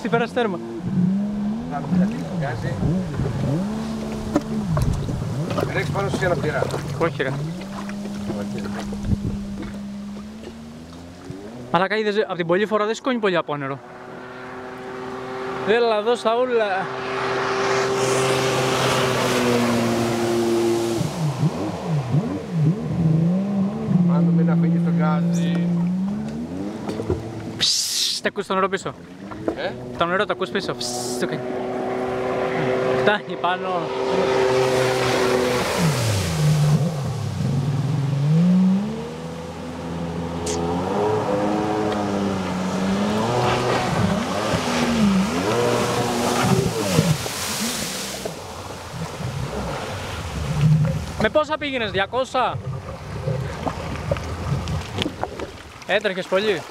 τι πέρασε τέρμα. Ρίξε πάνω σου ένα πτυρά. Όχι ρε. Μαλάκα είδες, από την πολλή φορά δεν σηκώνει πολύ από νερό. Έλα εδώ Σαούλα. Πάνω μην αφήνεις τον γκάζι. Τα ακούς το νερό πίσω. Το νερό το ακούς πίσω. Φτάνει πάνω. Με πόσα πήγαινες, 200? Έτρεχες πολύ.